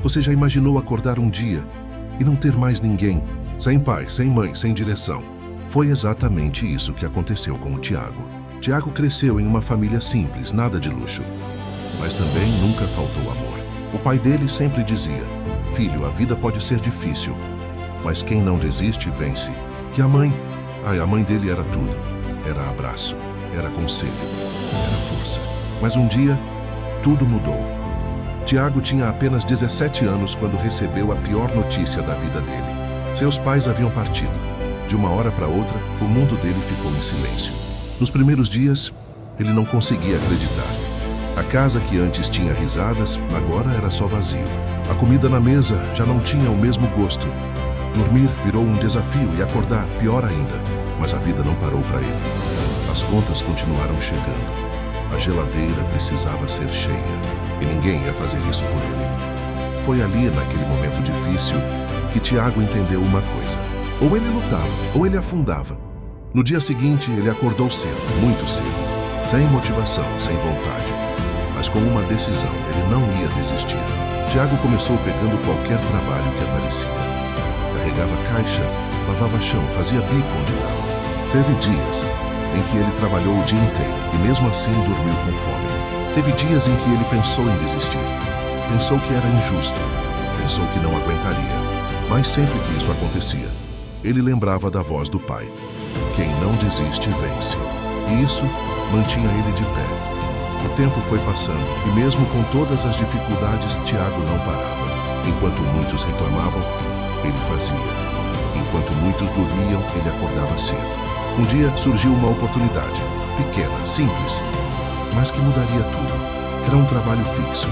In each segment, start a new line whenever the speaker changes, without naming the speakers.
Você já imaginou acordar um dia e não ter mais ninguém? Sem pai, sem mãe, sem direção. Foi exatamente isso que aconteceu com o Tiago. Tiago cresceu em uma família simples, nada de luxo. Mas também nunca faltou amor. O pai dele sempre dizia: filho, a vida pode ser difícil, mas quem não desiste, vence. E a mãe? A mãe dele era tudo. Era abraço, era conselho, era força. Mas um dia, tudo mudou. Tiago tinha apenas 17 anos quando recebeu a pior notícia da vida dele. Seus pais haviam partido. De uma hora para outra, o mundo dele ficou em silêncio. Nos primeiros dias, ele não conseguia acreditar. A casa que antes tinha risadas, agora era só vazio. A comida na mesa já não tinha o mesmo gosto. Dormir virou um desafio e acordar, pior ainda. Mas a vida não parou para ele. As contas continuaram chegando. A geladeira precisava ser cheia e ninguém ia fazer isso por ele. Foi ali, naquele momento difícil, que Tiago entendeu uma coisa. Ou ele lutava, ou ele afundava. No dia seguinte, ele acordou cedo, muito cedo, sem motivação, sem vontade. Mas com uma decisão, ele não ia desistir. Tiago começou pegando qualquer trabalho que aparecia. Carregava caixa, lavava chão, fazia bico onde dava. Teve dias em que ele trabalhou o dia inteiro e mesmo assim dormiu com fome. Teve dias em que ele pensou em desistir. Pensou que era injusto. Pensou que não aguentaria. Mas sempre que isso acontecia, ele lembrava da voz do pai. Quem não desiste, vence. E isso mantinha ele de pé. O tempo foi passando e mesmo com todas as dificuldades, Tiago não parava. Enquanto muitos reclamavam, ele fazia. Enquanto muitos dormiam, ele acordava cedo. Um dia surgiu uma oportunidade, pequena, simples, mas que mudaria tudo. Era um trabalho fixo.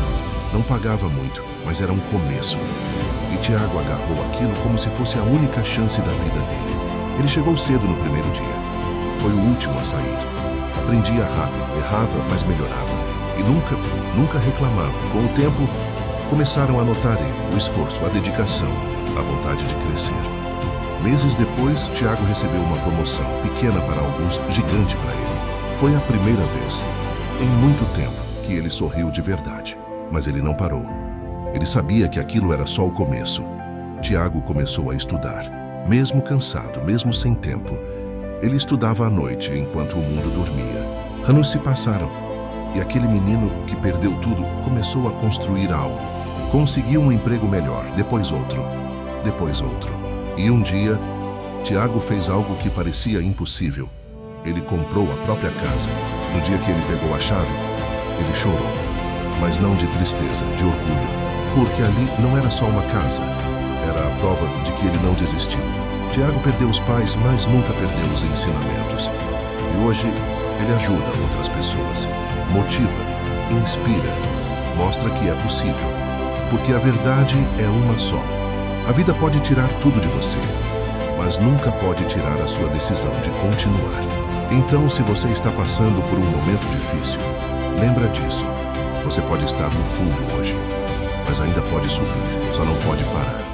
Não pagava muito, mas era um começo. E Tiago agarrou aquilo como se fosse a única chance da vida dele. Ele chegou cedo no primeiro dia. Foi o último a sair. Aprendia rápido, errava, mas melhorava. E nunca reclamava. Com o tempo, começaram a notar ele, o esforço, a dedicação, a vontade de crescer. Meses depois, Tiago recebeu uma promoção, pequena para alguns, gigante para ele. Foi a primeira vez, em muito tempo, que ele sorriu de verdade. Mas ele não parou. Ele sabia que aquilo era só o começo. Tiago começou a estudar. Mesmo cansado, mesmo sem tempo, ele estudava à noite enquanto o mundo dormia. Anos se passaram e aquele menino que perdeu tudo começou a construir algo. Conseguiu um emprego melhor, depois outro, depois outro. E um dia, Tiago fez algo que parecia impossível. Ele comprou a própria casa. No dia que ele pegou a chave, ele chorou. Mas não de tristeza, de orgulho. Porque ali não era só uma casa. Era a prova de que ele não desistiu. Tiago perdeu os pais, mas nunca perdeu os ensinamentos. E hoje, ele ajuda outras pessoas. Motiva, inspira, mostra que é possível. Porque a verdade é uma só. A vida pode tirar tudo de você, mas nunca pode tirar a sua decisão de continuar. Então, se você está passando por um momento difícil, lembra disso. Você pode estar no fundo hoje, mas ainda pode subir, só não pode parar.